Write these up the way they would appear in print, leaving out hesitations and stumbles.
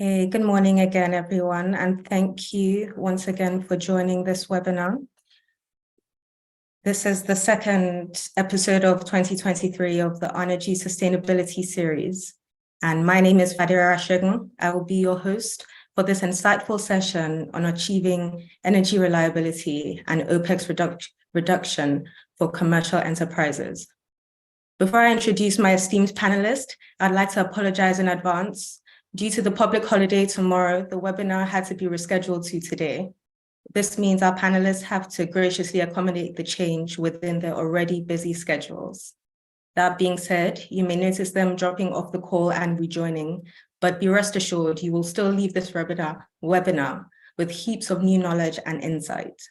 Hey, good morning again, everyone, and thank you once again for joining this webinar. This is the second episode of 2023 of the Energy Sustainability Series, and my name is Fadira Rashegun. I will be your host for this insightful session on achieving energy reliability and OPEX reduction for commercial enterprises. Before I introduce my esteemed panelist, I'd like to apologize in advance. Due to the public holiday tomorrow, the webinar had to be rescheduled to today. This means our panelists have to graciously accommodate the change within their already busy schedules. That being said, you may notice them dropping off the call and rejoining, but be rest assured you will still leave this webinar with heaps of new knowledge and insight.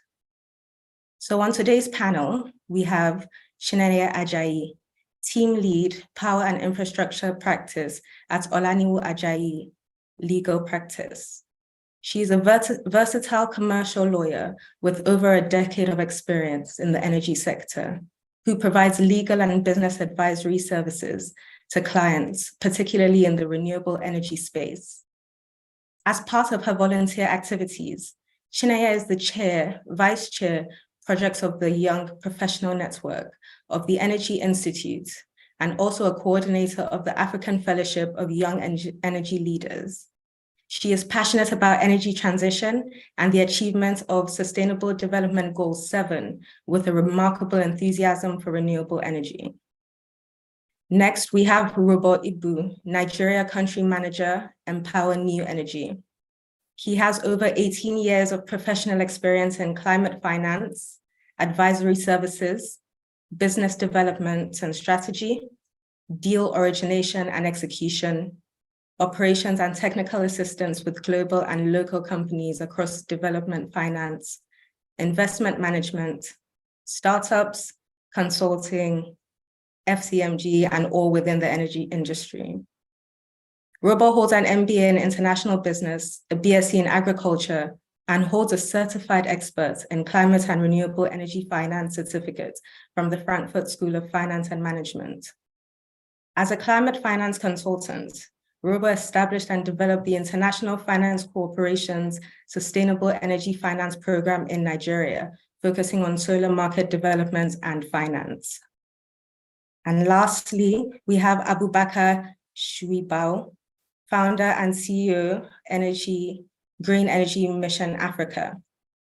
So on today's panel, we have Chinenye Ajayi, Team Lead, Power and Infrastructure Practice at Olaniwu Ajayi Legal Practice. She is a versatile commercial lawyer with over a decade of experience in the energy sector, who provides legal and business advisory services to clients, particularly in the renewable energy space. As part of her volunteer activities, Chinenye is the Vice Chair, Projects of the Young Professional Network of the Energy Institute, and also a coordinator of the African Fellowship of Young Energy Leaders. She is passionate about energy transition and the achievement of Sustainable Development Goal 7 with a remarkable enthusiasm for renewable energy. Next, we have Robo Ibu, Nigeria Country Manager, Empower New Energy. He has over 18 years of professional experience in climate finance, advisory services, business development and strategy, deal origination and execution, operations and technical assistance with global and local companies across development finance, investment management, startups, consulting, FCMG, and all within the energy industry. Robo holds an MBA in International Business, a BSc in Agriculture, and holds a Certified Expert in Climate and Renewable Energy Finance certificate from the Frankfurt School of Finance and Management. As a climate finance consultant, Robo established and developed the International Finance Corporation's Sustainable Energy Finance Program in Nigeria, focusing on solar market development and finance. And lastly, we have Abubakar Shuibao, founder and CEO, Green Energy Mission Africa.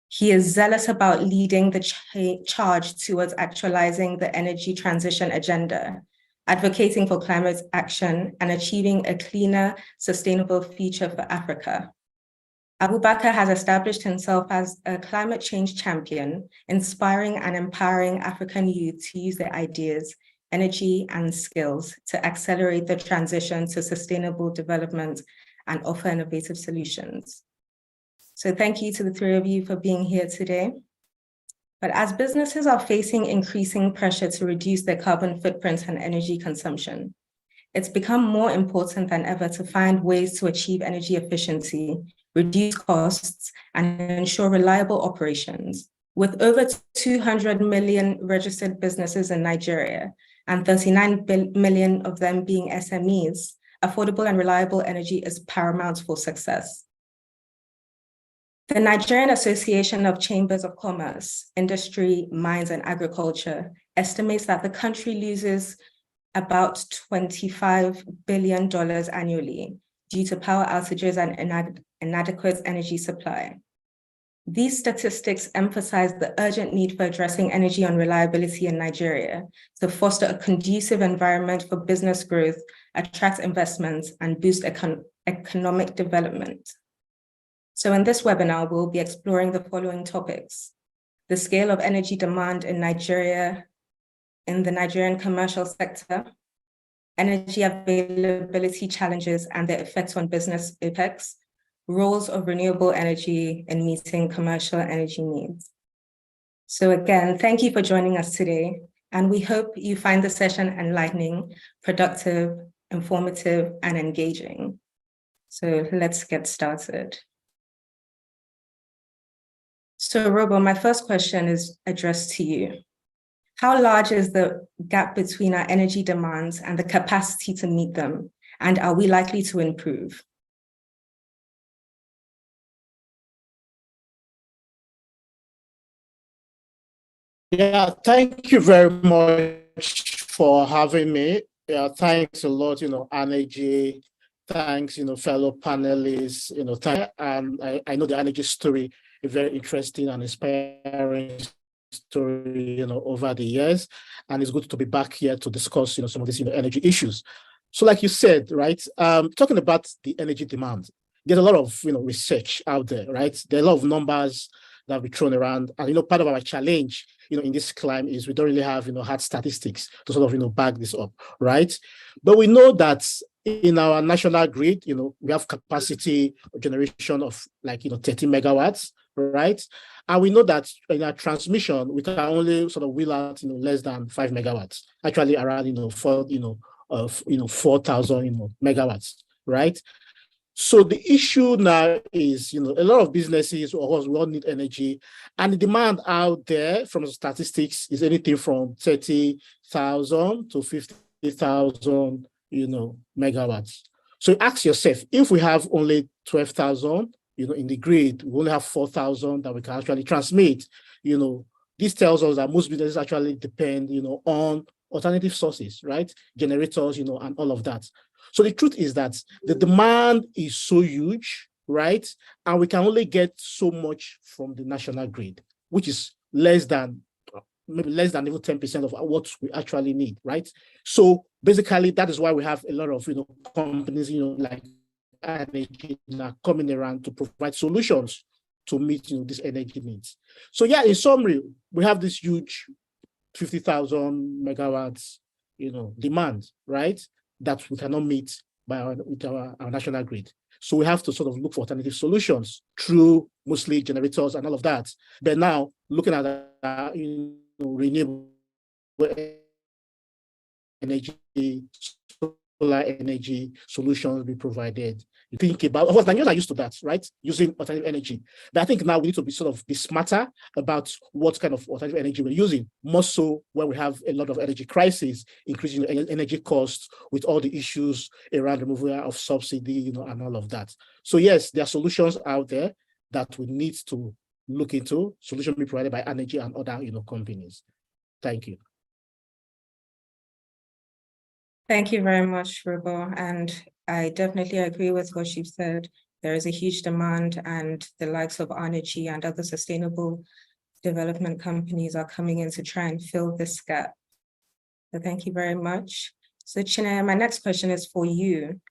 He is zealous about leading the charge towards actualizing the energy transition agenda, advocating for climate action and achieving a cleaner, sustainable future for Africa. Abubakar has established himself as a climate change champion, inspiring and empowering African youth to use their ideas, energy, and skills to accelerate the transition to sustainable development and offer innovative solutions. So thank you to the three of you for being here today. But as businesses are facing increasing pressure to reduce their carbon footprint and energy consumption, it's become more important than ever to find ways to achieve energy efficiency, reduce costs, and ensure reliable operations. With over 200 million registered businesses in Nigeria, and 39 million of them being SMEs, affordable and reliable energy is paramount for success. The Nigerian Association of Chambers of Commerce, Industry, Mines, and Agriculture estimates that the country loses about $25 billion annually due to power outages and inadequate energy supply. These statistics emphasize the urgent need for addressing energy unreliability in Nigeria to foster a conducive environment for business growth, attract investments, and boost economic development. So in this webinar, we'll be exploring the following topics: the scale of energy demand in Nigeria, in the Nigerian commercial sector, energy availability challenges and their effects on business OPEX, roles of renewable energy in meeting commercial energy needs. So again, thank you for joining us today, and we hope you find the session enlightening, productive, informative, and engaging. So let's get started. So Robo, my first question is addressed to you. How large is the gap between our energy demands and the capacity to meet them? And are we likely to improve? Yeah, thank you very much for having me. Yeah, thanks a lot, energy. Thanks, fellow panelists, and I know the energy story, a very interesting and inspiring story, over the years. And it's good to be back here to discuss, some of these, energy issues. So like you said, right, talking about the energy demand, there's a lot of, research out there, right? There are a lot of numbers that we thrown around. And, part of our challenge, in this climb is we don't really have, hard statistics to sort of, back this up, right? But we know that in our national grid, we have capacity generation of like, 30 megawatts, right? And we know that in our transmission, we can only sort of wheel out, less than 5 megawatts, actually around, 4,000, megawatts, right? So the issue now is, a lot of businesses, of course, we all need energy, and the demand out there from the statistics is anything from 30,000 to 50,000, megawatts. So ask yourself, if we have only 12,000, in the grid, we only have 4,000 that we can actually transmit, this tells us that most businesses actually depend, on alternative sources, right? Generators, and all of that. So the truth is that the demand is so huge, right? And we can only get so much from the national grid, which is maybe less than even 10% of what we actually need, right? So basically, that is why we have a lot of, companies, like energy coming around to provide solutions to meet, these energy needs. So yeah, in summary, we have this huge 50,000 megawatts, demand, right? That we cannot meet with our national grid. So we have to sort of look for alternative solutions through mostly generators and all of that. But now looking at renewable energy, solar energy solutions be provided. You think about, of course, Nigerians are used to that, right? Using alternative energy. But I think now we need to be smarter about what kind of alternative energy we're using, more so when we have a lot of energy crisis, increasing energy costs with all the issues around removal of subsidy, and all of that. So yes, there are solutions out there that we need to look into, solutions be provided by energy and other, companies. Thank you. Thank you very much, Robo. And I definitely agree with what you've said. There is a huge demand, and the likes of energy and other sustainable development companies are coming in to try and fill this gap. So thank you very much. So Chinaya, my next question is for you.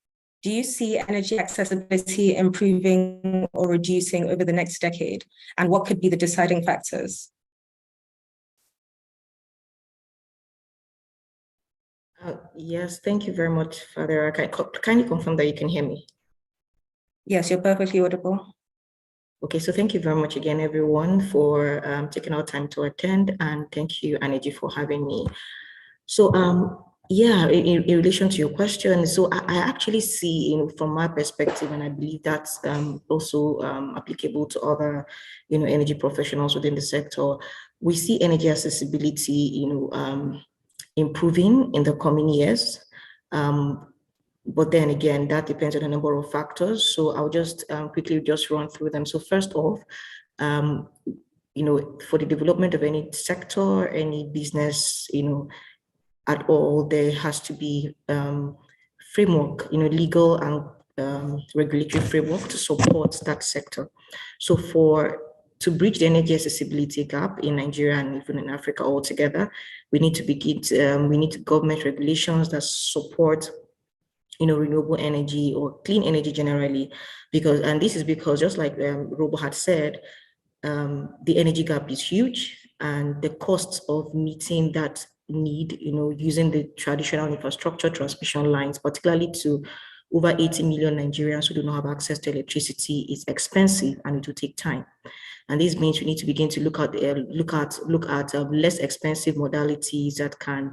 Do you see energy accessibility improving or reducing over the next decade? And what could be the deciding factors? Yes, thank you very much, Father. Can you confirm that you can hear me? Yes, you're perfectly audible. Okay, so thank you very much again, everyone, for taking our time to attend, and thank you, Energy, for having me. So, yeah, in relation to your question, so I actually see, from my perspective, and I believe that's also applicable to other, energy professionals within the sector, we see energy accessibility, improving in the coming years. But then again, that depends on a number of factors. So I'll just quickly just run through them. So first off, for the development of any sector, any business, at all, there has to be framework, legal and regulatory framework to support that sector. So to bridge the energy accessibility gap in Nigeria and even in Africa altogether, we need to government regulations that support, renewable energy or clean energy generally, and this is because, just like Robo had said, the energy gap is huge, and the costs of meeting that need, using the traditional infrastructure transmission lines, particularly to over 80 million Nigerians who do not have access to electricity, is expensive, and it will take time. And this means we need to begin to look at less expensive modalities that can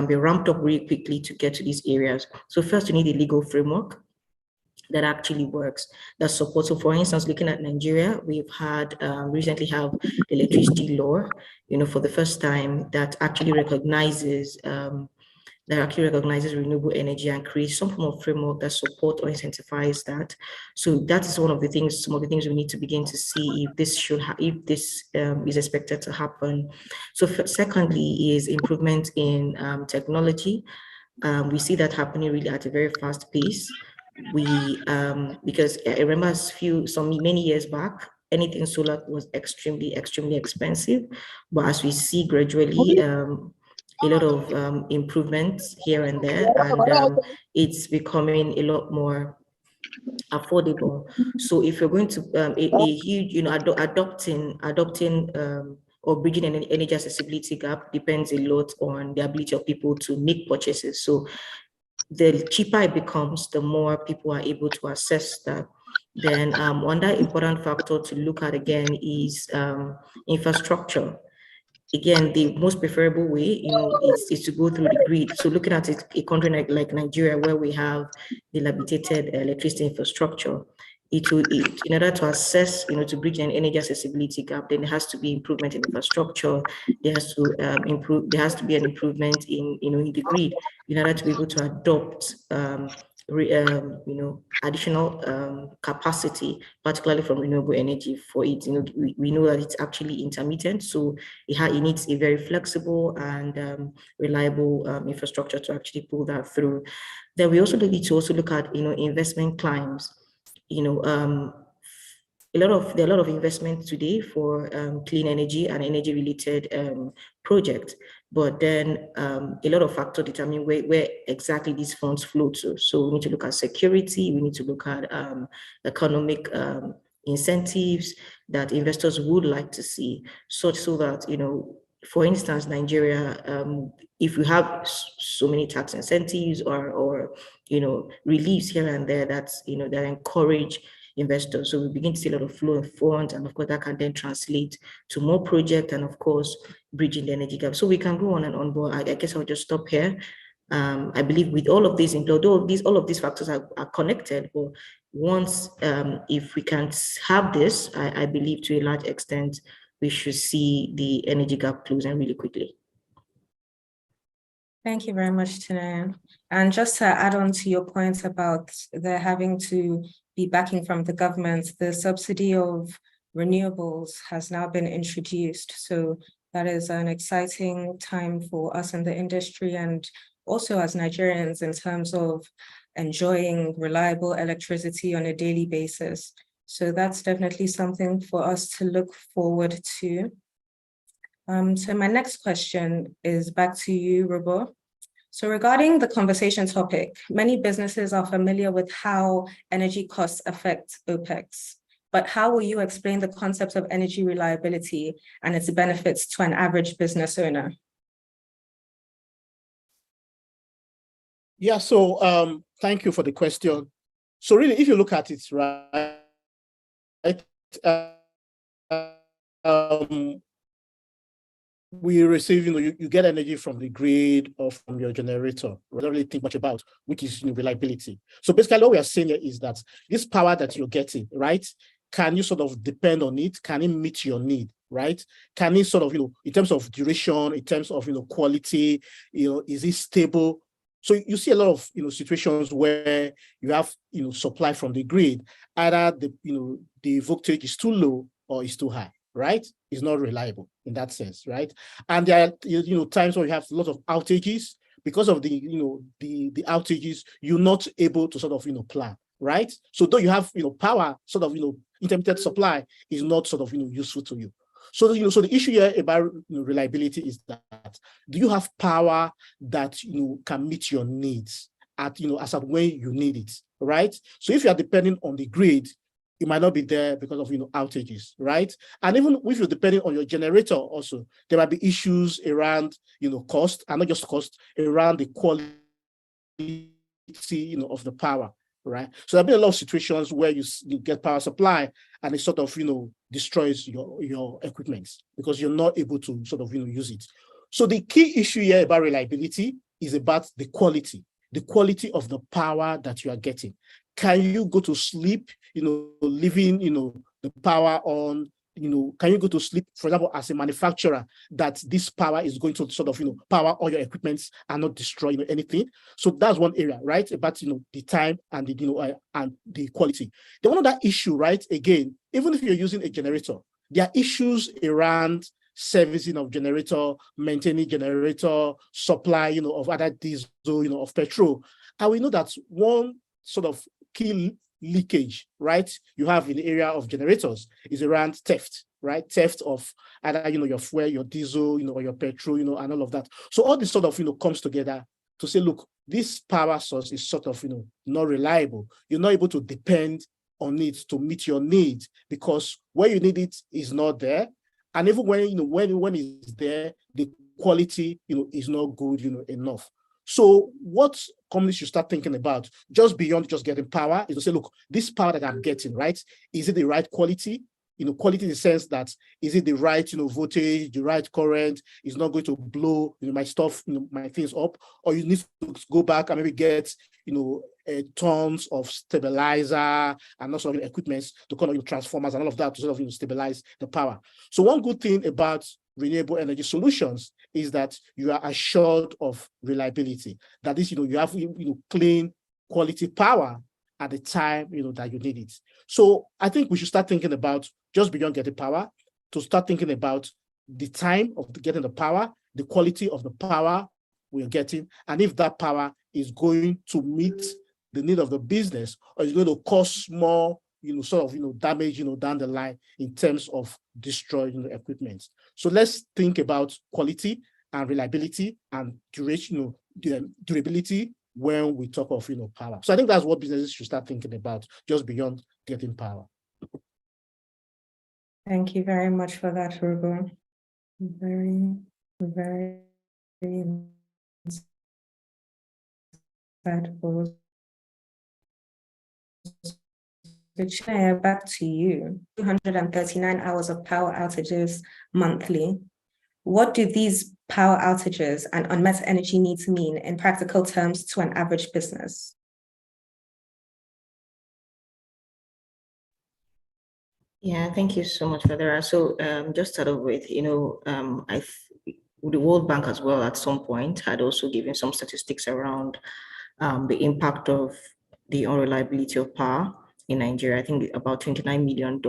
be ramped up really quickly to get to these areas. So first, you need a legal framework that actually works, that supports. So for instance, looking at Nigeria, we've had recently have electricity law, for the first time, that actually recognizes that actually recognizes renewable energy and creates some form of framework that support or incentivize that. So that is one of the things, some of the things we need to begin to see if this should, if this is expected to happen. So secondly is improvement in technology. We see that happening really at a very fast pace. Because I remember many years back, anything solar was extremely expensive. But as we see gradually, a lot of improvements here and there, and it's becoming a lot more affordable. So if you're going to a huge, adopting or bridging an energy accessibility gap depends a lot on the ability of people to make purchases. So the cheaper it becomes, the more people are able to access that. Then one other important factor to look at again is infrastructure. Again, the most preferable way, is to go through the grid. So looking at a country like Nigeria, where we have dilapidated electricity infrastructure, in order to assess, to bridge an energy accessibility gap, then there has to be improvement in infrastructure. There has to be an improvement in, in the grid in order to be able to adopt, additional capacity, particularly from renewable energy for it. We know that it's actually intermittent, so it needs a very flexible and reliable infrastructure to actually pull that through. Then we also need to look at, investment climbs. There are a lot of investment today for clean energy and energy related projects, but then a lot of factors determine where exactly these funds flow to. So we need to look at security, we need to look at economic incentives that investors would like to see, so that, for instance, Nigeria, if we have so many tax incentives or reliefs here and there that encourage investors, so we begin to see a lot of flow of funds, and of course that can then translate to more projects and of course bridging the energy gap. So we can go on and on, but I guess I'll just stop here. I believe with all of these, all of these factors are connected, but once if we can have this, I believe to a large extent we should see the energy gap closing really quickly. Thank you very much, Tinaya. And just to add on to your point about there having to be backing from the government, the subsidy of renewables has now been introduced. So that is an exciting time for us in the industry and also as Nigerians in terms of enjoying reliable electricity on a daily basis. So that's definitely something for us to look forward to. So my next question is back to you, Robo. So regarding the conversation topic, many businesses are familiar with how energy costs affect OPEX, but how will you explain the concept of energy reliability and its benefits to an average business owner? Yeah, so thank you for the question. So really, if you look at it, right, we receive, you get energy from the grid or from your generator. We don't really think much about, which is reliability. So basically what we are saying here is that this power that you're getting, right, can you sort of depend on it? Can it meet your need, right? Can it sort of, in terms of duration, in terms of, quality, is it stable? So you see a lot of, situations where you have, supply from the grid, either the voltage is too low or is too high, right? It's not reliable in that sense, right? And there are, times where you have a lot of outages because of the outages, you're not able to sort of, plan, right? So though you have, power, sort of, intermittent supply is not sort of, useful to you. So, so the issue here about reliability is that, do you have power that, can meet your needs at, as at when you need it, right? So if you are depending on the grid, it might not be there because of, outages, right? And even if you're depending on your generator also, there might be issues around, cost, and not just cost, around the quality, of the power, right? So there have been a lot of situations where you get power supply and it sort of, destroys your equipment because you're not able to sort of, use it. So the key issue here about reliability is about the quality of the power that you are getting. Can you go to sleep, leaving, the power on, can you go to sleep, for example, as a manufacturer, that this power is going to sort of, power all your equipments and not destroy, anything. So that's one area, right? About, the time and the, and the quality. The one other issue, right? Again, even if you're using a generator, there are issues around servicing of generator, maintaining generator, supply, of other diesel, of petrol. And we know that one sort of key leakage, right, you have in the area of generators is around theft, right? Theft of either, your fuel, your diesel, or your petrol, and all of that. So all this sort of, comes together to say, look, this power source is sort of, not reliable. You're not able to depend on it to meet your needs because where you need it is not there. And even when, when it's there, the quality, is not good, enough. So what companies should start thinking about, just beyond just getting power, is to say, look, this power that I'm getting, right, is it the right quality? Quality in the sense that, is it the right, voltage, the right current, is not going to blow, my stuff, my things up, or you need to go back and maybe get, tons of stabilizer and also equipment to kind of transformers and all of that to sort of stabilize the power. So one good thing about renewable energy solutions is that you are assured of reliability. That is, you have clean quality power at the time that you need it. So I think we should start thinking about, just beyond getting power, to start thinking about the time of getting the power, the quality of the power we're getting, and if that power is going to meet the need of the business, or is going to cause more sort of damage down the line in terms of destroying equipment. So let's think about quality and reliability and duration, durability when we talk of power. So I think that's what businesses should start thinking about, just beyond getting power. Thank you very much for that, Ruben. Very, very insightful. Chair, back to you. 239 hours of power outages monthly. What do these power outages and unmet energy needs mean in practical terms to an average business? Yeah, thank you so much, Federa. So just start off with, the World Bank as well at some point had also given some statistics around the impact of the unreliability of power in Nigeria. I think about $29 million,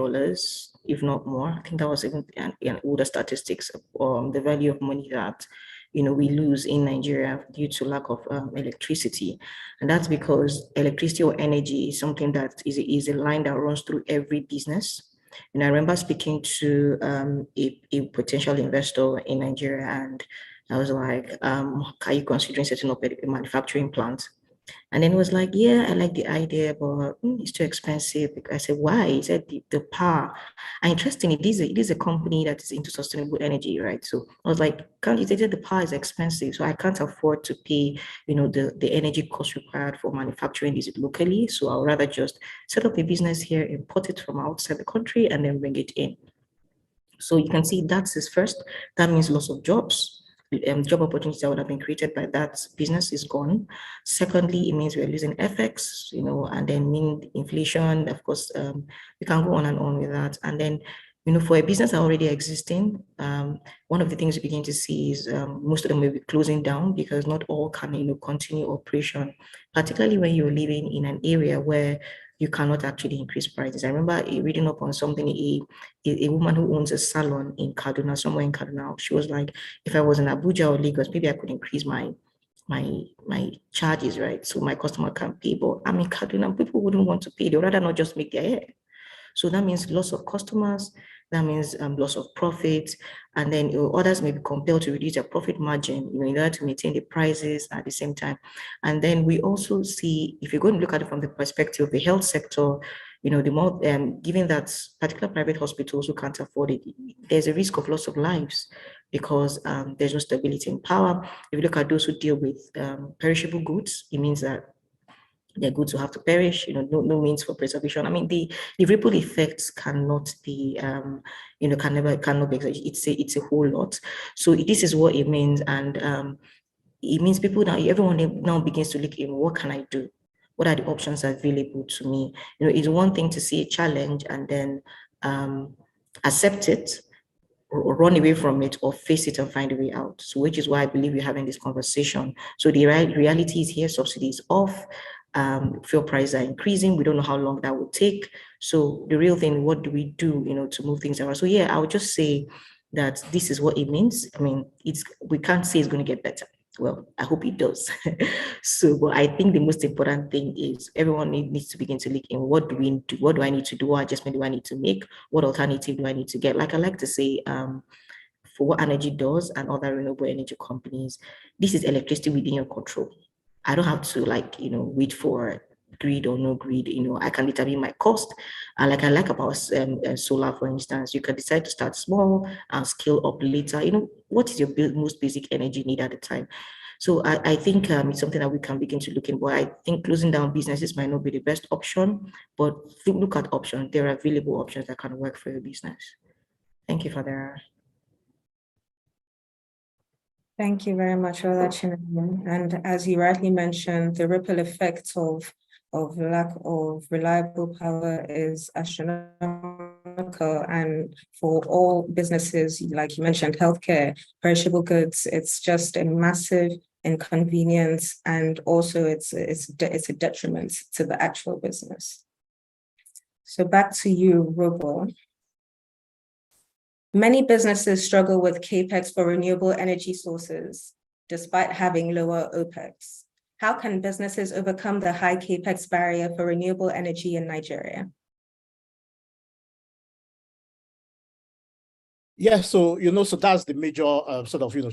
if not more. I think that was even an older statistics, the value of money that we lose in Nigeria due to lack of electricity. And that's because electricity or energy is something that is a line that runs through every business. And I remember speaking to a potential investor in Nigeria, and I was like, are you considering setting up a manufacturing plant? And then he was like, yeah, I like the idea, but it's too expensive. I said, why? He said, the power. And interestingly, it is a company that is into sustainable energy, right? So I was like, he said the power is expensive, so I can't afford to pay, the energy cost required for manufacturing this locally. So I'll rather just set up a business here, import it from outside the country, and then bring it in. So you can see that's his first. That means loss of jobs. Job opportunities that would have been created by that business is gone. Secondly, it means we're losing FX, and then mean inflation. Of course, we can go on and on with that. And then, for a business already existing, one of the things we begin to see is most of them will be closing down because not all can, continue operation, particularly when you're living in an area where you cannot actually increase prices. I remember reading up on something, a woman who owns a salon in Kaduna, somewhere in Kaduna. She was like, if I was in Abuja or Lagos, maybe I could increase my charges, right? So my customer can pay. But I mean, Kaduna, people wouldn't want to pay. They'd rather not just make their hair. So that means loss of customers, that means loss of profit, and then others may be compelled to reduce their profit margin, in order to maintain the prices at the same time. And then we also see, if you're going to look at it from the perspective of the health sector, the more, given that particular private hospitals who can't afford it, there's a risk of loss of lives because there's no stability in power. If you look at those who deal with perishable goods, it means that they're goods will have to perish, no means for preservation. I mean, the ripple effects cannot be, cannot be exaggerated. It's a whole lot. So this is what it means. And it means people now, everyone now begins to look in, what can I do? What are the options available to me? It's one thing to see a challenge and then accept it, run away from it, or face it and find a way out. So which is why I believe we're having this conversation. So the reality is here, subsidies off, fuel prices are increasing. We don't know how long that will take. So the real thing, what do we do, to move things around? So yeah, I would just say that this is what it means. I mean, we can't say it's going to get better. Well, I hope it does. So, but I think the most important thing is everyone needs to begin to look in what do we do? What do I need to do? What adjustment do I need to make? What alternative do I need to get? Like I like to say, for what energy does and other renewable energy companies, this is electricity within your control. I don't have to wait for grid or no grid. I can determine my cost. Like I like about solar, for instance, you can decide to start small and scale up later. What is your most basic energy need at the time? So I think it's something that we can begin to look in. But I think closing down businesses might not be the best option, but look at options. There are available options that can work for your business. Thank you for that. Thank you very much for that, Chinenye. And as you rightly mentioned, the ripple effect of lack of reliable power is astronomical. And for all businesses, like you mentioned, healthcare, perishable goods, it's just a massive inconvenience. And also it's a detriment to the actual business. So back to you, Robo. Many businesses struggle with capex for renewable energy sources, despite having lower OPEX. How can businesses overcome the high capex barrier for renewable energy in Nigeria? Yeah, so so that's the major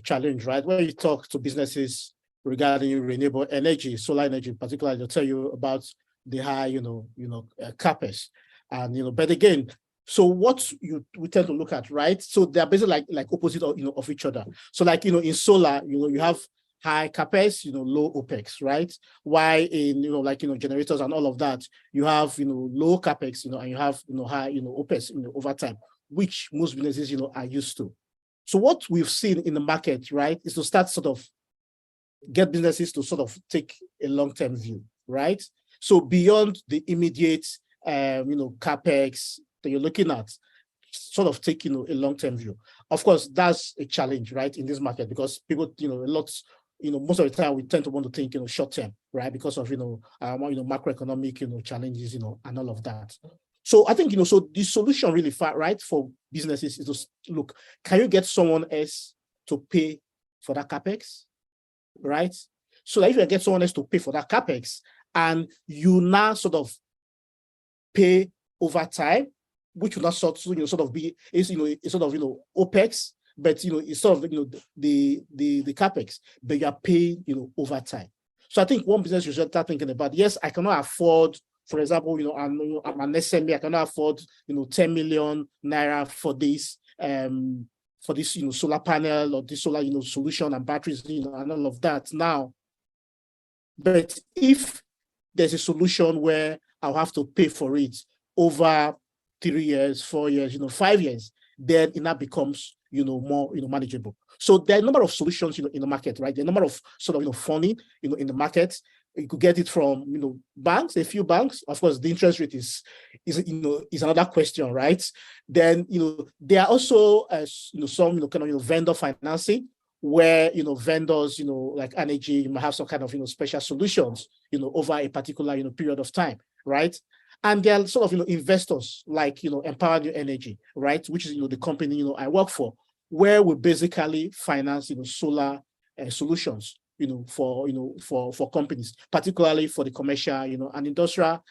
challenge, right? When you talk to businesses regarding renewable energy, solar energy in particular, they'll tell you about the high, capex, and but again. So what we tend to look at, right? So they're basically like opposite of each other. So in solar, you have high capex, low OPEX, right? While in generators and all of that, you have low capex, and you have high OPEX over time, which most businesses are used to. So what we've seen in the market, right, is to start get businesses to take a long-term view, right? So beyond the immediate capex that you're looking at, taking a long-term view. Of course, that's a challenge, right, in this market, because people, most of the time we tend to want to think, short-term, right, because of macroeconomic, challenges, and all of that. So I think so the solution really right for businesses is to look, can you get someone else to pay for that capex, right? So that if you get someone else to pay for that capex, and you now pay over time, which will not be OPEX, but it's the capex, but you are paying over time. So I think one business you should start thinking about, yes, I cannot afford, for example, I'm an SME, I cannot afford 10 million naira for this solar panel or this solar solution and batteries and all of that now. But if there's a solution where I'll have to pay for it over 3 years, 4 years, 5 years, then it now becomes more manageable. So there are a number of solutions in the market, right? There are a number of funding in the market. You could get it from banks, a few banks. Of course, the interest rate is another question, right? Then there are also some vendor financing, where vendors like energy, you might have some kind of special solutions over a particular period of time, right? And there are investors like Empower New Energy, right, which is the company I work for, where we basically finance solar solutions for companies, particularly for the commercial and industrial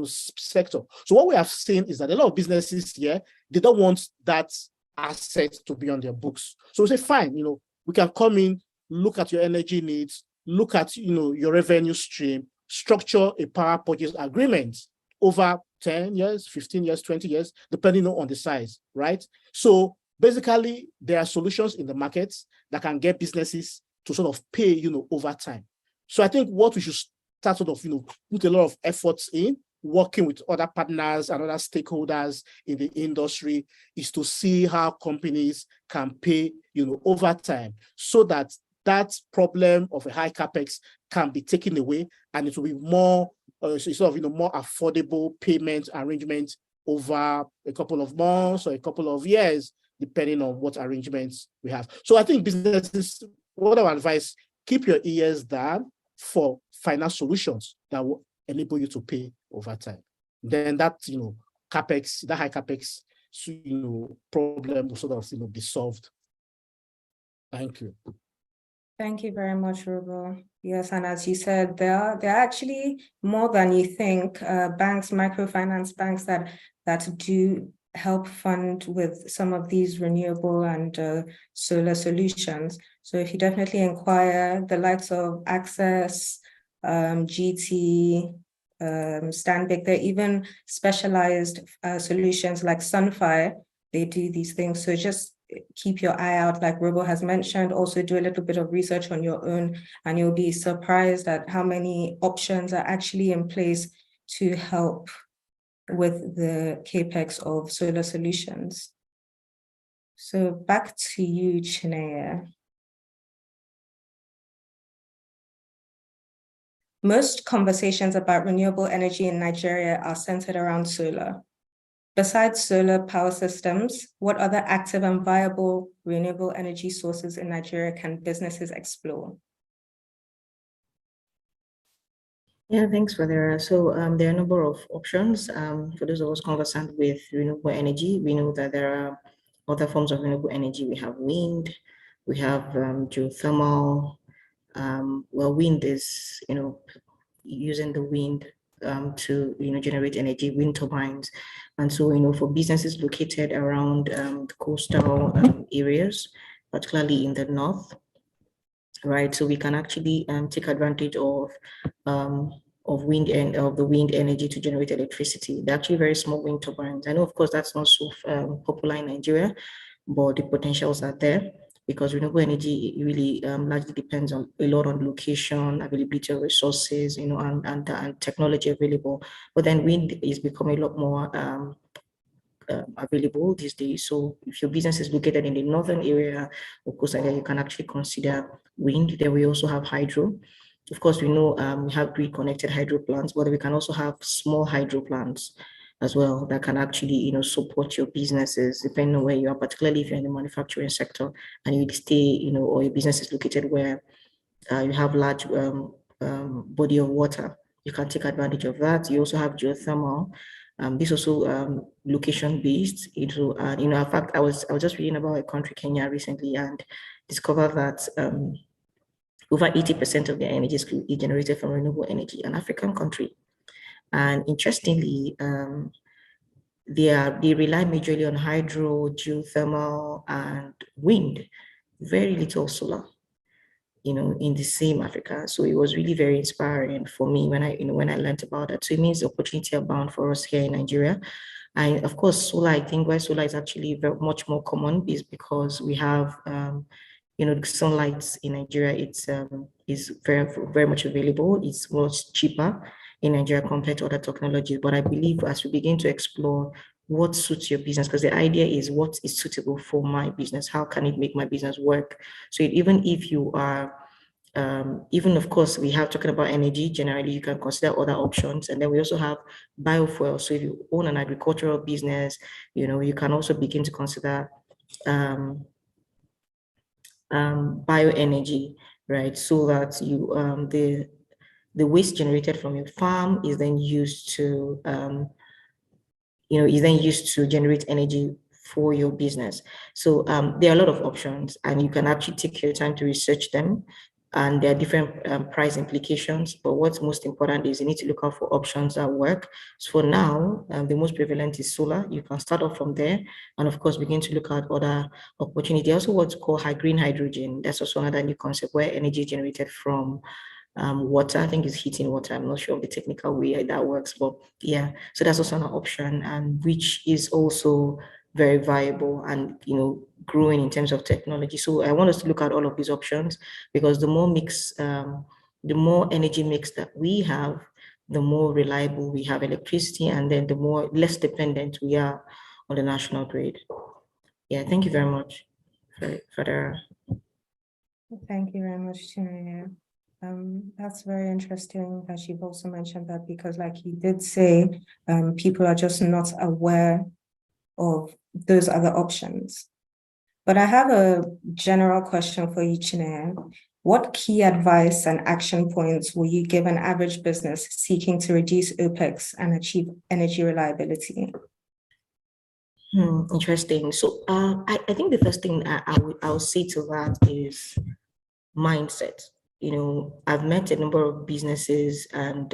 sector. So what we have seen is that a lot of businesses here, they don't want that asset to be on their books. So we say, fine, we can come in, look at your energy needs, look at your revenue stream, structure a power purchase agreement over 10 years, 15 years, 20 years, depending on the size, right? So basically, there are solutions in the markets that can get businesses to pay over time. So I think what we should start put a lot of efforts in, working with other partners and other stakeholders in the industry, is to see how companies can pay over time, so that that problem of a high capex can be taken away, and it will be more more affordable payment arrangements over a couple of months or a couple of years, depending on what arrangements we have. So I think businesses, what I would advise, keep your ears down for finance solutions that will enable you to pay over time. Then that, capex, that high capex, problem will sort of, be solved. Thank you. Thank you very much, Robo. Yes, and as you said, there are actually more than you think, banks, microfinance banks that do help fund with some of these renewable and solar solutions. So if you definitely inquire, the likes of Access, GT, Stanbic, they're even specialized solutions like Sunfire. They do these things. So just keep your eye out, like Robo has mentioned. Also do a little bit of research on your own, and you'll be surprised at how many options are actually in place to help with the capex of solar solutions. So back to you, Chineye. Most conversations about renewable energy in Nigeria are centered around solar. Besides solar power systems, what other active and viable renewable energy sources in Nigeria can businesses explore? Yeah, thanks, Fadera. So there are a number of options. For those of us conversant with renewable energy, we know that there are other forms of renewable energy. We have wind, we have geothermal. Well, wind is, using the wind to, generate energy, wind turbines. And so, for businesses located around the coastal areas, particularly in the north, right? So we can actually take advantage of wind and of the wind energy to generate electricity. They're actually very small wind turbines. I know, of course, that's not so popular in Nigeria, but the potentials are there, because renewable energy really largely depends on a lot on location, availability of resources, and technology available. But then wind is becoming a lot more available these days. So if your business is located in the northern area of course, you can actually consider wind. Then we also have hydro. Of course, we know we have grid-connected hydro plants, but we can also have small hydro plants as well that can actually, support your businesses depending on where you are, particularly if you're in the manufacturing sector and you stay, or your business is located where you have large body of water. You can take advantage of that. You also have geothermal. This also location-based. In fact, I was just reading about a country, Kenya, recently, and discovered that over 80% of their energy is generated from renewable energy, an African country. And interestingly, they rely majorly on hydro, geothermal, and wind, very little solar, in the same Africa. So it was really very inspiring for me when I learned about it. So it means opportunity abound for us here in Nigeria. And of course, solar, I think why solar is actually very much more common is because we have, the sunlight in Nigeria, is very, very much available. It's much cheaper in Nigeria compared to other technologies. But I believe as we begin to explore what suits your business, because the idea is what is suitable for my business, how can it make my business work? So even if you are, even of course, we have talking about energy, generally you can consider other options. And then we also have biofuel. So if you own an agricultural business, you can also begin to consider bioenergy, right? So that you the waste generated from your farm is then used to generate energy for your business. So there are a lot of options, and you can actually take your time to research them. And there are different price implications, but what's most important is you need to look out for options that work. So for now, the most prevalent is solar. You can start off from there, and of course, begin to look at other opportunities. Also, what's called green hydrogen. That's also another new concept where energy is generated from water. I think it's heating water. I'm not sure of the technical way that works, but yeah. So that's also an option, and which is also very viable and growing in terms of technology. So I want us to look at all of these options, because the more energy mix that we have, the more reliable we have electricity, and then the more less dependent we are on the national grid. Yeah, thank you very much for that. Thank you very much, Chineye. That's very interesting that you've also mentioned that, because like you did say, people are just not aware of those other options. But I have a general question for you, Chineye. What key advice and action points will you give an average business seeking to reduce OPEX and achieve energy reliability? Interesting. So I think the first thing I'll say to that is mindset. I've met a number of businesses and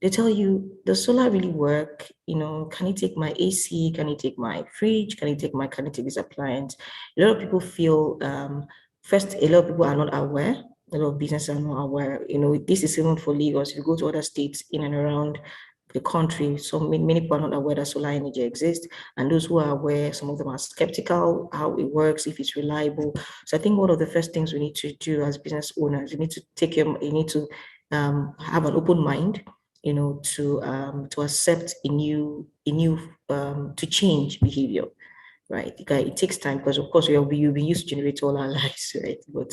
they tell you, does solar really work? Can it take my AC? Can it take my fridge? Can it take this appliance? A lot of people feel, first, a lot of people are not aware. A lot of businesses are not aware. This is even for Lagos. If you go to other states in and around the country, so many people are not aware that solar energy exists. And those who are aware, some of them are skeptical how it works, if it's reliable. So I think one of the first things we need to do as business owners, you need to have an open mind, to accept to change behavior, right? It takes time because of course we've been used to generate all our lives, right? But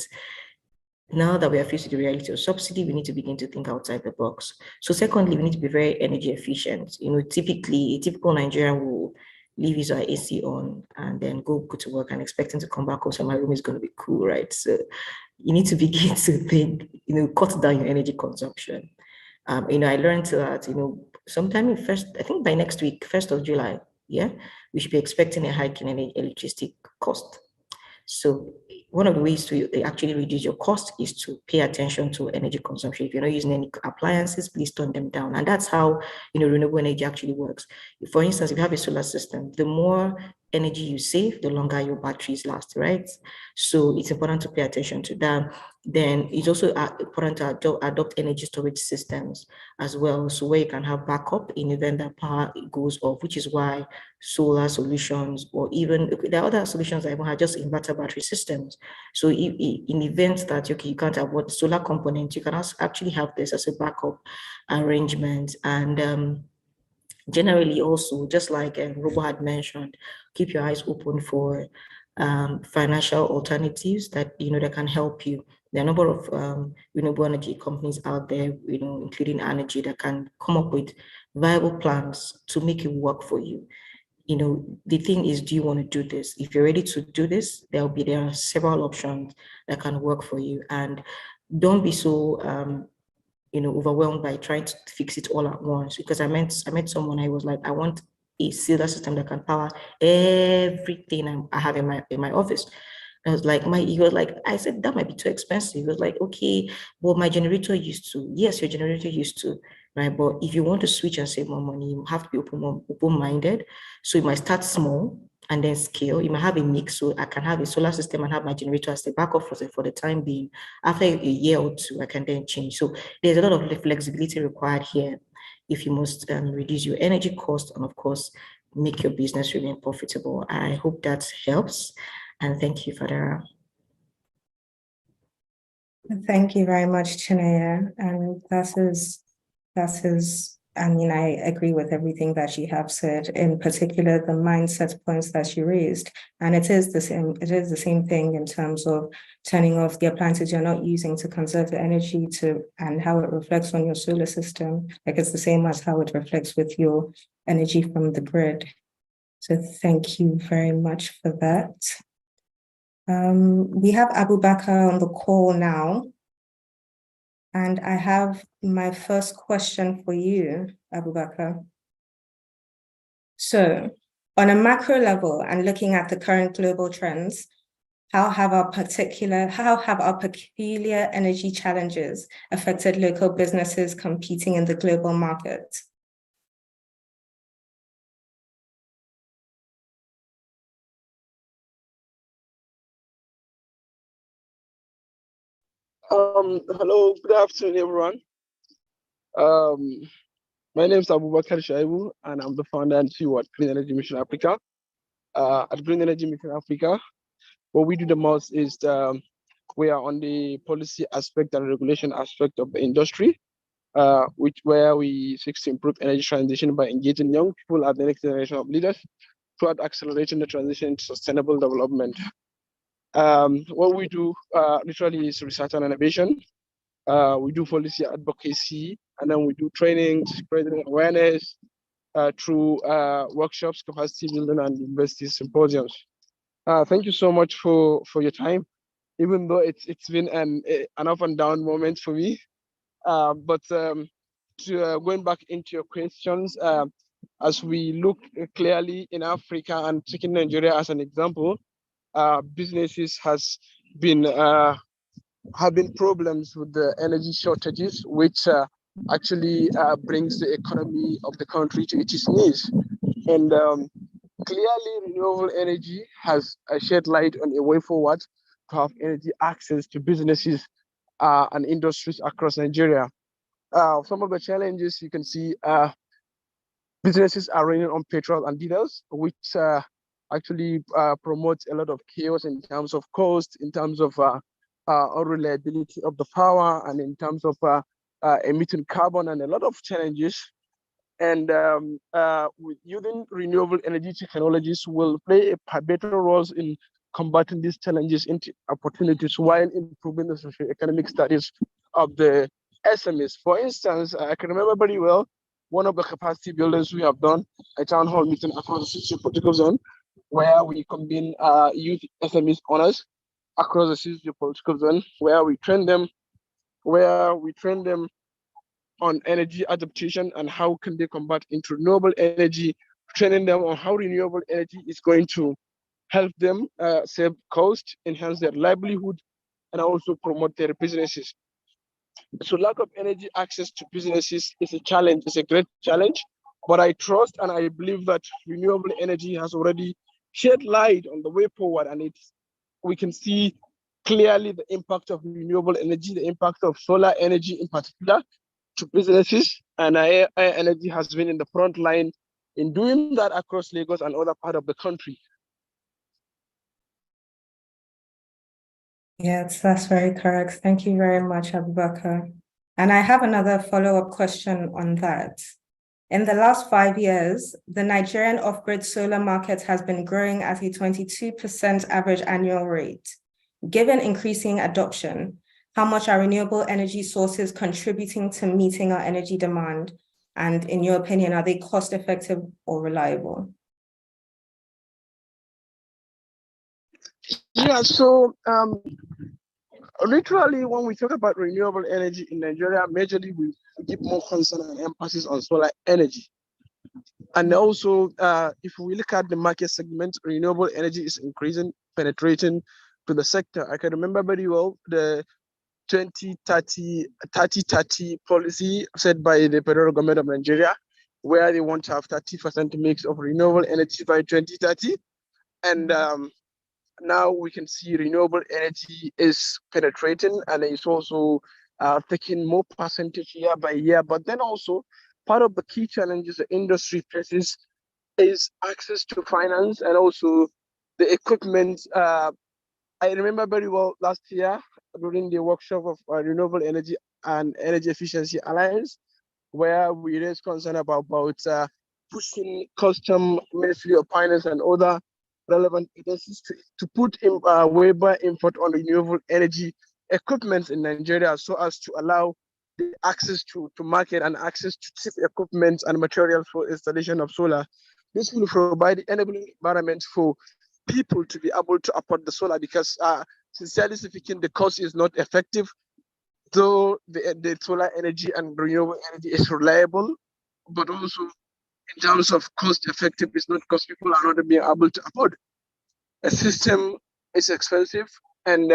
now that we are faced with the reality of subsidy, we need to begin to think outside the box. So secondly, we need to be very energy efficient. Typically, a typical Nigerian will leave his AC on and then go to work and expecting to come back home, so my room is going to be cool, right? So you need to begin to think, cut down your energy consumption. I learned that, sometime I think by next week, 1st of July, yeah, we should be expecting a hike in electricity cost. So one of the ways to actually reduce your cost is to pay attention to energy consumption. If you're not using any appliances, please turn them down. And that's how renewable energy actually works. For instance, if you have a solar system, the more energy you save, the longer your batteries last, right? So it's important to pay attention to that. Then it's also important to adopt energy storage systems as well, so where you can have backup in event that power goes off, which is why solar solutions, or even there are other solutions that even have just inverter battery systems. So in events that you can't avoid the solar component, you can actually have this as a backup arrangement. And generally also, just like Robo had mentioned, keep your eyes open for financial alternatives that that can help you. There are a number of renewable energy companies out there, including Energy, that can come up with viable plans to make it work for you. The thing is, do you want to do this? If you're ready to do this, there are several options that can work for you. And don't be so overwhelmed by trying to fix it all at once. Because I met someone, I was like, I want a solar system that can power everything I have in my office. I was like, he was like, I said, that might be too expensive. He was like, okay, but my generator used to. Yes, your generator used to, right? But if you want to switch and save more money, you have to be open-minded. So you might start small and then scale. You might have a mix. So I can have a solar system and have my generator as the backup for the time being. After a year or two, I can then change. So there's a lot of flexibility required here if you must reduce your energy cost and, of course, make your business remain profitable. I hope that helps. And thank you, Fadara. Thank you very much, Chineye. And I agree with everything that you have said, in particular, the mindset points that you raised. And it is the same thing in terms of turning off the appliances you're not using to conserve the energy and how it reflects on your solar system. Like, it's the same as how it reflects with your energy from the grid. So thank you very much for that. We have Abubakar on the call now. And I have my first question for you, Abubakar. So, on a macro level and looking at the current global trends, how have our peculiar energy challenges affected local businesses competing in the global market? Hello, good afternoon, everyone. My name is Abubakar Shaibu, and I'm the founder and CEO at Green Energy Mission Africa. At Green Energy Mission Africa, what we do the most is we are on the policy aspect and regulation aspect of the industry, where we seek to improve energy transition by engaging young people at the next generation of leaders toward accelerating the transition to sustainable development. What we do literally is research and innovation. We do policy advocacy, and then we do training, spreading awareness through workshops, capacity building, and university symposiums. Thank you so much for your time, even though it's been an up and down moment for me. But going back into your questions, as we look clearly in Africa and taking Nigeria as an example, businesses has been having problems with the energy shortages, which actually brings the economy of the country to its knees. And clearly, renewable energy has shed light on a way forward to have energy access to businesses and industries across Nigeria. Some of the challenges you can see, businesses are running on petrol and diesels, which actually promotes a lot of chaos in terms of cost, in terms of unreliability of the power, and in terms of emitting carbon, and a lot of challenges. And with using renewable energy technologies will play a better role in combating these challenges into opportunities while improving the socio-economic status of the SMEs. For instance, I can remember very well one of the capacity buildings we have done, a town hall meeting across the socio-political zone, where we combine youth SMEs owners across the socio-political zone, where we train them on energy adaptation and how can they combat into renewable energy, training them on how renewable energy is going to help them save cost, enhance their livelihood, and also promote their businesses. So lack of energy access to businesses is a challenge, it's a great challenge, but I trust and I believe that renewable energy has already shed light on the way forward, and we can see clearly the impact of renewable energy, the impact of solar energy in particular to businesses, and air energy has been in the front line in doing that across Lagos and other part of the country. Yes, that's very correct. Thank you very much, Abubakar. And I have another follow-up question on that. In the last 5 years, the Nigerian off-grid solar market has been growing at a 22% average annual rate. Given increasing adoption, how much are renewable energy sources contributing to meeting our energy demand? And in your opinion, are they cost-effective or reliable? Yeah, so literally when we talk about renewable energy in Nigeria, majorly we give more concern and emphasis on solar energy. And also, if we look at the market segment, renewable energy is increasing, penetrating to the sector. I can remember very well the 2030 policy set by the federal government of Nigeria, where they want to have 30% mix of renewable energy by 2030. And now we can see renewable energy is penetrating, and it's also taking more percentage year by year. But then also part of the key challenges the industry faces is access to finance and also the equipment. I remember very well last year during the workshop of Renewable Energy and Energy Efficiency Alliance, where we raised concern about pushing custom Ministry of Finance and other relevant agencies to put in waiver input on renewable energy equipment in Nigeria, so as to allow the access to market and access to cheap equipment and materials for installation of solar. This will provide the enabling environment for people to be able to afford the solar, because sincerely speaking, the cost is not effective. Though the solar energy and renewable energy is reliable, but also in terms of cost effective, it's not, because people are not being able to afford. A system is expensive, and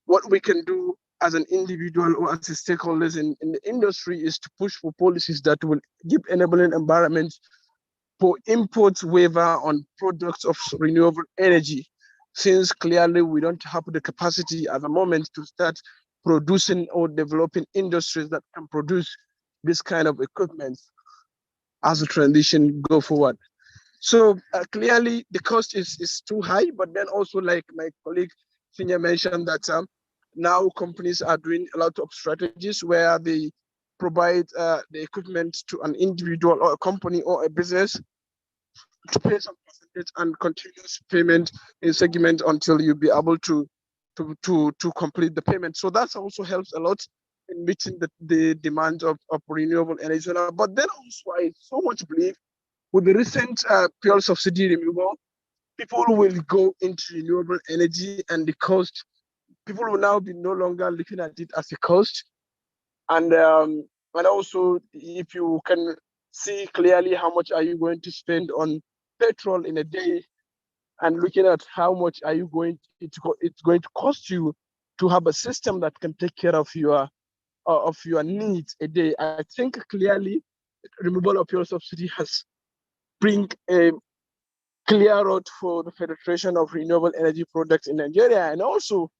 what we can do as an individual or as stakeholders in the industry is to push for policies that will give enabling environments for import waiver on products of renewable energy, since clearly we don't have the capacity at the moment to start producing or developing industries that can produce this kind of equipment as a transition go forward. So clearly the cost is too high, but then also, like my colleague Senior mentioned, that now companies are doing a lot of strategies where they provide the equipment to an individual or a company or a business to pay some percentage and continuous payment in segment until you be able to to complete the payment. So that also helps a lot in meeting the demands of renewable energy. But then also, I so much believe with the recent fuel subsidy removal, people will go into renewable energy, and the cost, people will now be no longer looking at it as a cost. And also, if you can see clearly how much are you going to spend on petrol in a day, and looking at how much are you going, it's going to cost you to have a system that can take care of your needs a day. I think clearly removal of fuel subsidy has bring a clear road for the penetration of renewable energy products in Nigeria. And also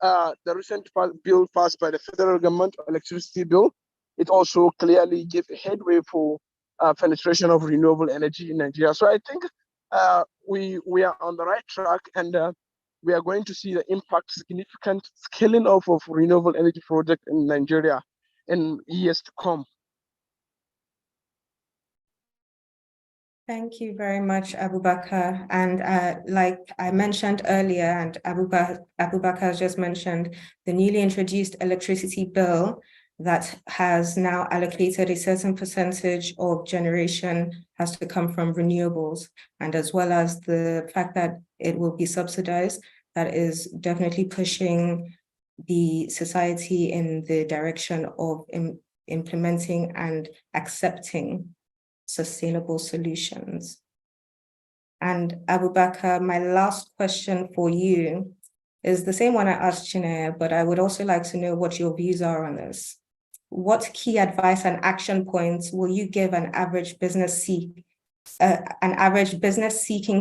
the recent bill passed by the federal government, electricity bill, it also clearly gave a headway for penetration of renewable energy in Nigeria. So I think we are on the right track, and we are going to see the impact, significant scaling up of renewable energy projects in Nigeria in years to come. Thank you very much, Abubakar. And like I mentioned earlier, and Abubakar has just mentioned, the newly introduced electricity bill that has now allocated a certain percentage of generation has to come from renewables, and as well as the fact that it will be subsidized, that is definitely pushing the society in the direction of implementing and accepting sustainable solutions. And Abubakar, my last question for you is the same one I asked Chinaya, but I would also like to know what your views are on this. What key advice and action points will you give an average business seeking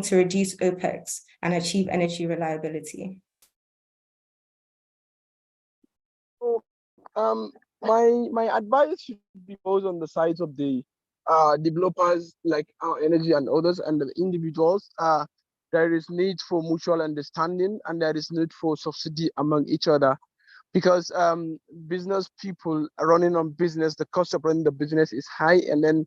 to reduce OPEX and achieve energy reliability? So, my advice should be both on the sides of the developers like our energy and others, and the individuals. There is need for mutual understanding, and there is need for subsidy among each other, because business people are running on business, the cost of running the business is high, and then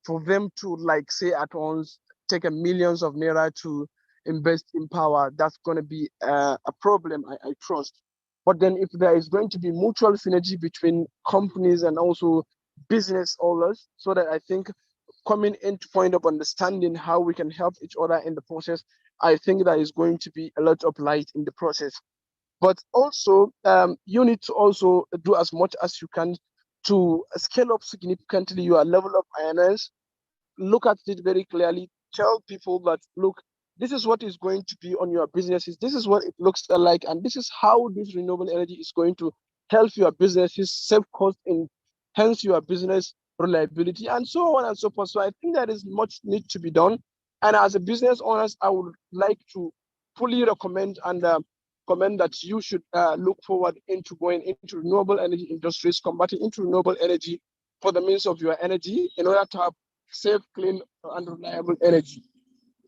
for them to, like, say at once take a millions of naira to invest in power, that's going to be a problem, I trust. But then if there is going to be mutual synergy between companies and also business owners, so that I think coming into point of understanding how we can help each other in the process, I think there is going to be a lot of light in the process. But also, you need to also do as much as you can to scale up significantly your level of awareness. Look at it very clearly. Tell people that, look, this is what is going to be on your businesses. This is what it looks like, and this is how this renewable energy is going to help your businesses save cost and hence your business reliability, and so on and so forth. So I think there is much need to be done. And as a business owners, I would like to fully recommend and comment that you should look forward into going into renewable energy industries, converting into renewable energy for the means of your energy in order to have safe, clean, and reliable energy.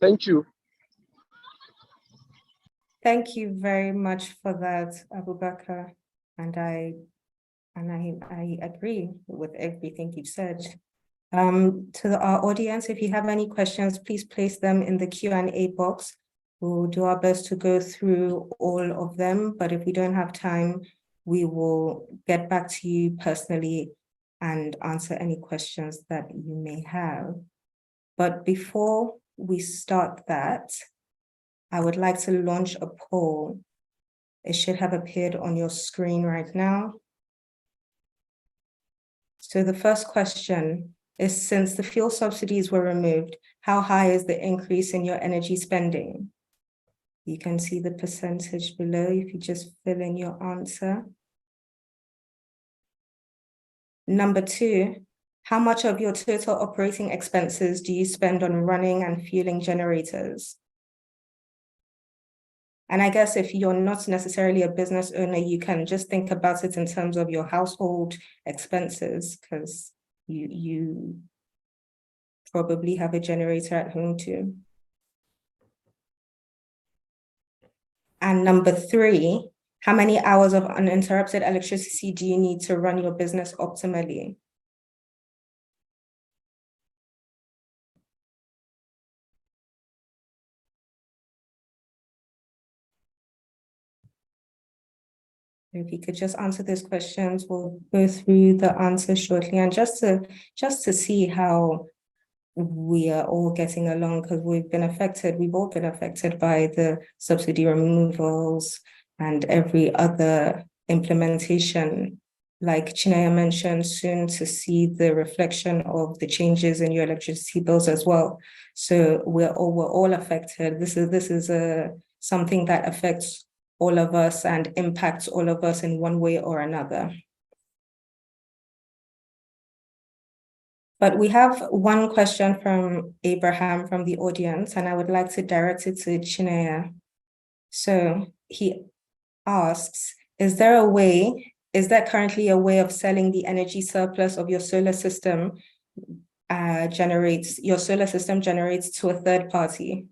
Thank you. Thank you very much for that, Abubakar. And I agree with everything you've said. To our audience, if you have any questions, please place them in the Q&A box. We'll do our best to go through all of them, but if we don't have time, we will get back to you personally and answer any questions that you may have. But before we start that, I would like to launch a poll. It should have appeared on your screen right now. So the first question is, since the fuel subsidies were removed, how high is the increase in your energy spending? You can see the percentage below if you just fill in your answer. Number 2, how much of your total operating expenses do you spend on running and fueling generators? And I guess if you're not necessarily a business owner, you can just think about it in terms of your household expenses, because you probably have a generator at home too. And number 3, how many hours of uninterrupted electricity do you need to run your business optimally? If you could just answer those questions, we'll go through the answers shortly. And just to see how we are all getting along, because we've all been affected by the subsidy removals and every other implementation. Like Chinaya mentioned, soon to see the reflection of the changes in your electricity bills as well. So we're all affected. This is something that affects all of us and impacts all of us in one way or another. But we have one question from Abraham from the audience, and I would like to direct it to Chinaya. So he asks, is there currently a way of selling the energy surplus of your solar system generates to a third party?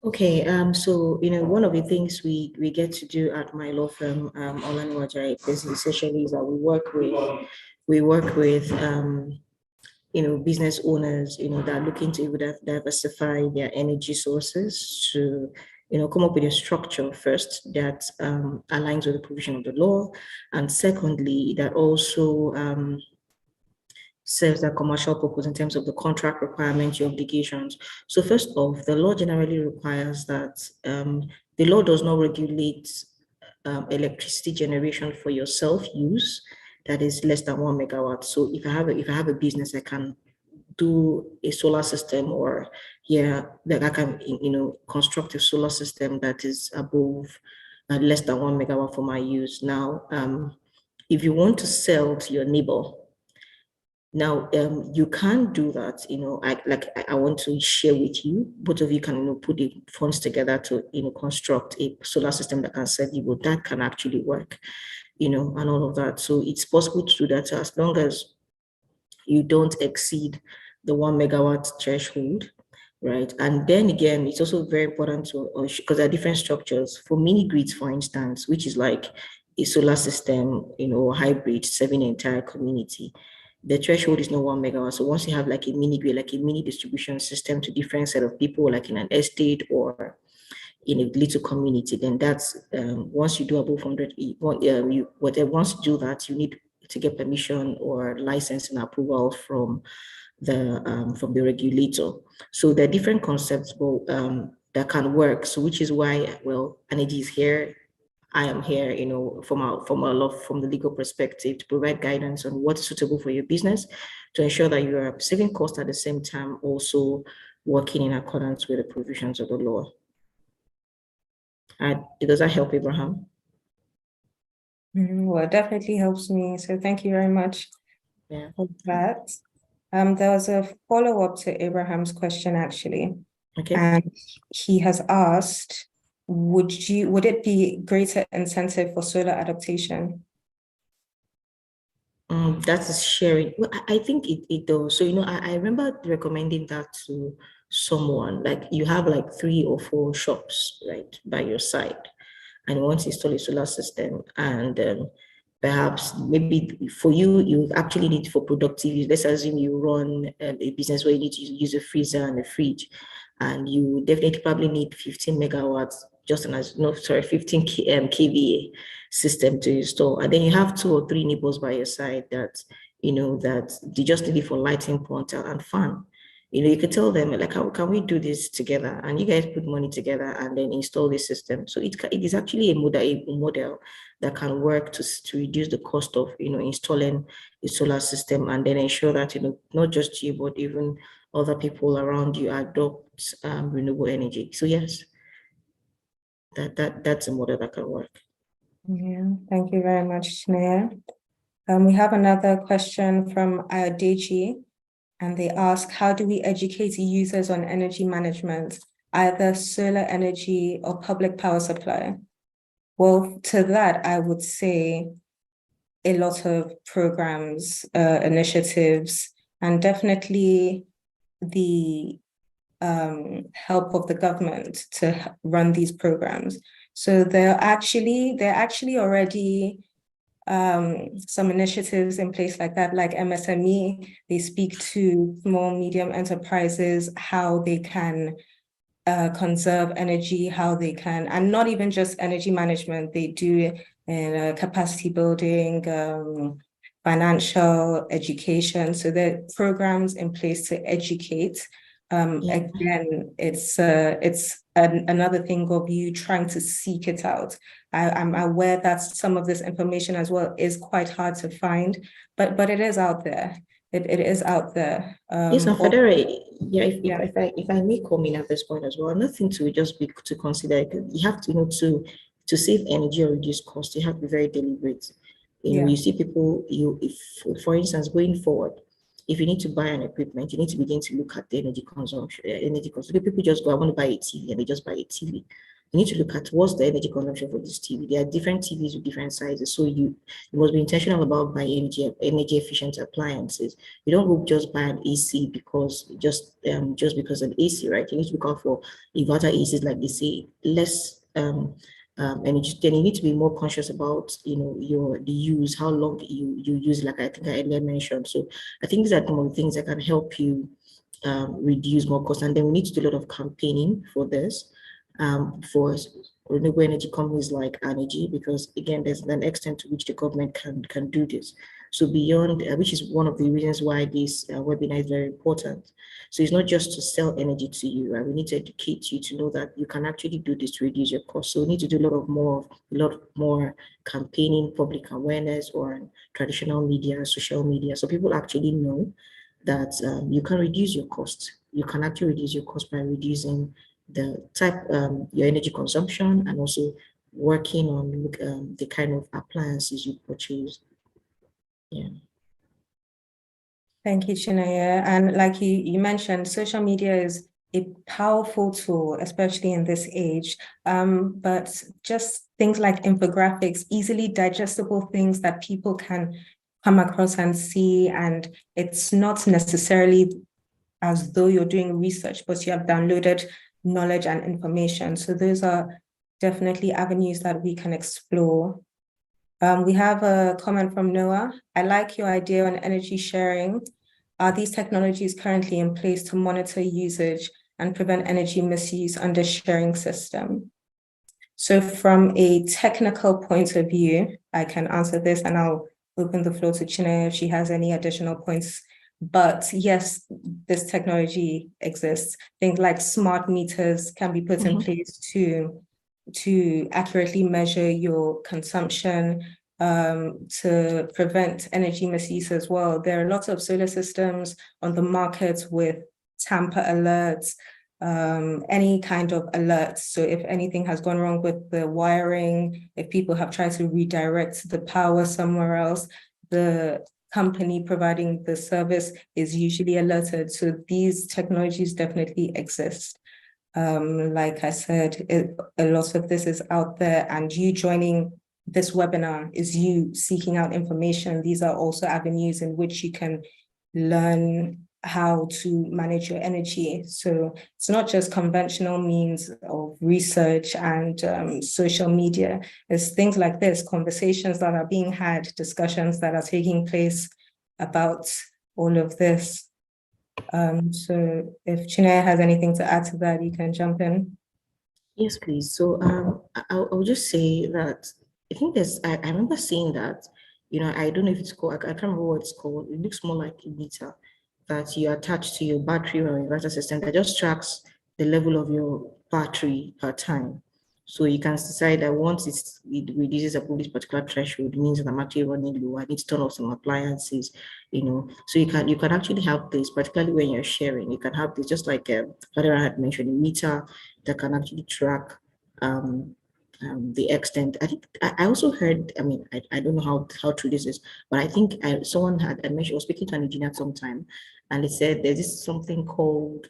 Okay, so one of the things we get to do at my law firm, Olaniwajai, essentially is that we work with business owners, that are looking to diversify their energy sources to come up with a structure first that aligns with the provision of the law, and secondly that also serves a commercial purpose in terms of the contract requirements, your obligations. So first off, the law generally requires that the law does not regulate electricity generation for your self-use that is less than 1 megawatt. So if I have a business, I can do a solar system, or that I can construct a solar system that is above less than 1 megawatt for my use. Now, if you want to sell to your neighbor, now, you can do that, I want to share with you, both of you can put the funds together to, construct a solar system that can serve you, but that can actually work, and all of that. So it's possible to do that as long as you don't exceed the 1 megawatt threshold, right? And then again, it's also very important to, because there are different structures for mini grids, for instance, which is like a solar system, hybrid serving the entire community. The threshold is not 1 megawatt. So once you have like a mini grid, like a mini distribution system to different set of people, like in an estate or in a little community, then that's once you do above 100, once you do that, you need to get permission or license and approval from the regulator. So there are different concepts that can work. So which is why, Energy is here. I am here, from the legal perspective to provide guidance on what's suitable for your business to ensure that you are saving costs at the same time, also working in accordance with the provisions of the law. Does that help, Abraham? Well, it definitely helps me. So thank you very much for that. There was a follow-up to Abraham's question, actually. Okay. And he has asked, would it be greater incentive for solar adaptation? That is sharing. Well, I think it does. So, I remember recommending that to someone, like you have like 3 or 4 shops, right, by your side, and you want to install a solar system, and perhaps maybe for you actually need for productive use. Let's assume you run a business where you need to use a freezer and a fridge, and you definitely probably need 15 megawatts, 15 kVA system to install. And then you have 2 or 3 neighbors by your side that, that they just need it for lighting, point and fan. You could tell them, like, how can we do this together? And you guys put money together and then install this system. So it is actually a model that can work to reduce the cost of, installing a solar system, and then ensure that, not just you, but even other people around you adopt renewable energy. So yes, that's a model that can work. Yeah, thank you very much, Chinaya. We have another question from Adeji, and they ask, how do we educate users on energy management, either solar energy or public power supply? Well, to that, I would say a lot of programs, initiatives, and definitely the help of the government to run these programs. So there are actually already some initiatives in place like that, like MSME. They speak to small, medium enterprises, how they can conserve energy, how they can, and not even just energy management, they do in capacity building, financial education. So there are programs in place to educate. Again, it's another thing of you trying to seek it out. I'm aware that some of this information as well is quite hard to find, but it is out there. It is out there. Yes, and Federa, if I may come in at this point as well, nothing to just be to consider. You have to, to save energy or reduce cost, you have to be very deliberate. You see people, if for instance, going forward, if you need to buy an equipment, you need to begin to look at the energy consumption. People just go, I want to buy a TV, and they just buy a TV. You need to look at what's the energy consumption for this TV. There are different TVs with different sizes, so you must be intentional about buying energy efficient appliances. You don't go just buy an AC because just because an AC, right? You need to look out for inverter ACs, like they say, less energy. Then you need to be more conscious about the use, how long you use, like I think I earlier mentioned. So I think these are some of the things that can help you reduce more cost. And then we need to do a lot of campaigning for this. For renewable energy companies like Energy, because again, there's an extent to which the government can do this. So beyond, which is one of the reasons why this webinar is very important. So it's not just to sell energy to you, right? We need to educate you to know that you can actually do this to reduce your cost. So we need to do a lot more campaigning, public awareness, or traditional media, social media, so people actually know that you can reduce your cost. You can actually reduce your cost by reducing the type, your energy consumption, and also working on the kind of appliances you purchase. Yeah. Thank you, Chineye. And like you mentioned, social media is a powerful tool, especially in this age. But just things like infographics, easily digestible things that people can come across and see, and it's not necessarily as though you're doing research, but you have downloaded knowledge and information. So those are definitely avenues that we can explore. We have a comment from Noah. I like your idea on energy sharing. Are these technologies currently in place to monitor usage and prevent energy misuse under sharing system? So from a technical point of view, I can answer this, and I'll open the floor to Chineye if she has any additional points. But yes, this technology exists. Things like smart meters can be put in place to accurately measure your consumption, to prevent energy misuse as well. There are lots of solar systems on the market with tamper alerts, any kind of alerts. So if anything has gone wrong with the wiring, if people have tried to redirect the power somewhere else, the company providing the service is usually alerted. So these technologies definitely exist. Like I said, a lot of this is out there, and you joining this webinar is you seeking out information. These are also avenues in which you can learn how to manage your energy. So it's not just conventional means of research and social media. It's things like this, conversations that are being had, discussions that are taking place about all of this. So if Chineye has anything to add to that, you can jump in. Yes, please. So I'll just say that I think I remember seeing that, I don't know if it's called, I can't remember what it's called. It looks more like a meter that you attach to your battery or inverter system that just tracks the level of your battery per time. So you can decide that once it reduces above this particular threshold, it means that I'm actually running low. I need to turn off some appliances, So you can actually have this, particularly when you're sharing. You can have this, just like Fadera had mentioned, a meter that can actually track the extent. I think I also heard, I don't know how true this is, but I think someone had mentioned, I was speaking to an engineer at some time, and they said there's this something called,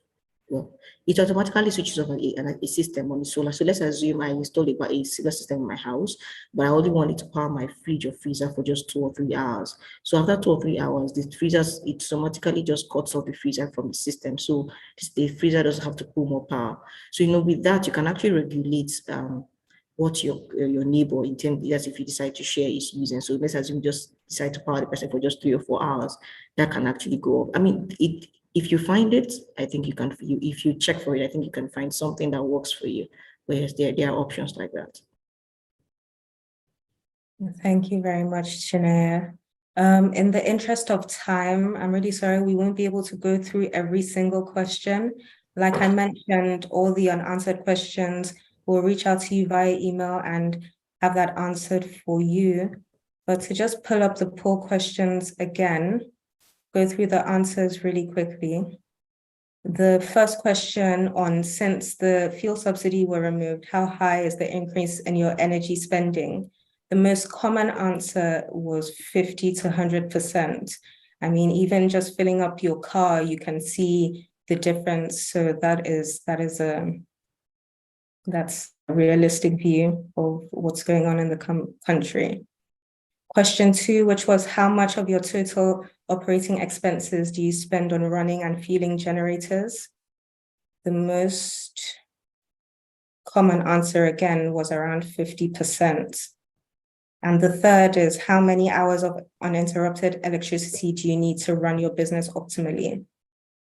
it automatically switches off a system on the solar. So let's assume I installed a solar system in my house, but I only wanted to power my fridge or freezer for just 2 or 3 hours. So after 2 or 3 hours, the freezers, it automatically just cuts off the freezer from the system. So the freezer doesn't have to pull more power. So, with that, you can actually regulate what your neighbor in terms, as if you decide to share is using. So let's assume just decide to power the person for just 3 or 4 hours, that can actually go up. if you find it, I think you can, if you check for it, I think you can find something that works for you, whereas there are options like that. Thank you very much, Chinaya. In the interest of time, I'm really sorry, we won't be able to go through every single question. Like I mentioned, all the unanswered questions, we'll reach out to you via email and have that answered for you. But to just pull up the poll questions again, go through the answers really quickly. The first question on, since the fuel subsidy were removed, how high is the increase in your energy spending? The most common answer was 50 to 100%. I mean, even just filling up your car, you can see the difference. So that's a realistic view of what's going on in the country. Question 2, which was, how much of your total operating expenses do you spend on running and fueling generators? The most common answer again was around 50%. And the third is, how many hours of uninterrupted electricity do you need to run your business optimally?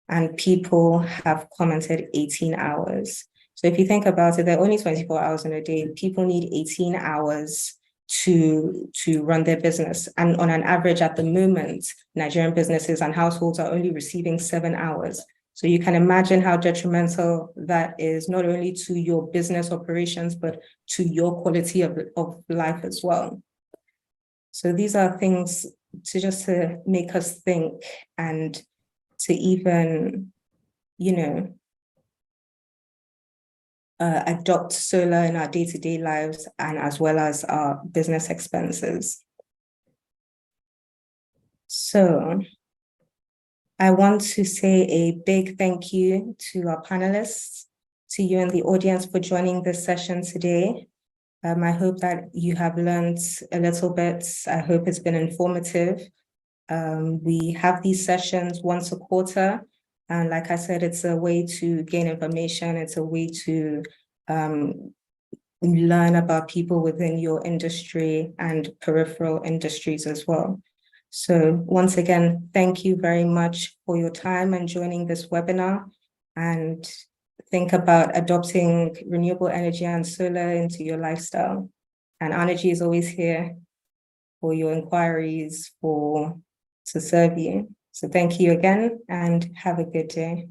And people have commented 18 hours. So if you think about it, there are only 24 hours in a day. People need 18 hours to run their business. And on an average at the moment, Nigerian businesses and households are only receiving 7 hours. So you can imagine how detrimental that is, not only to your business operations, but to your quality of life as well. So these are things to make us think and to even, adopt solar in our day-to-day lives and as well as our business expenses. So I want to say a big thank you to our panelists, to you in the audience for joining this session today. I hope that you have learned a little bit. I hope it's been informative. We have these sessions once a quarter. And like I said, it's a way to gain information. It's a way to learn about people within your industry and peripheral industries as well. So once again, thank you very much for your time and joining this webinar, and think about adopting renewable energy and solar into your lifestyle. And Energy is always here for your inquiries, to serve you. So thank you again and have a good day.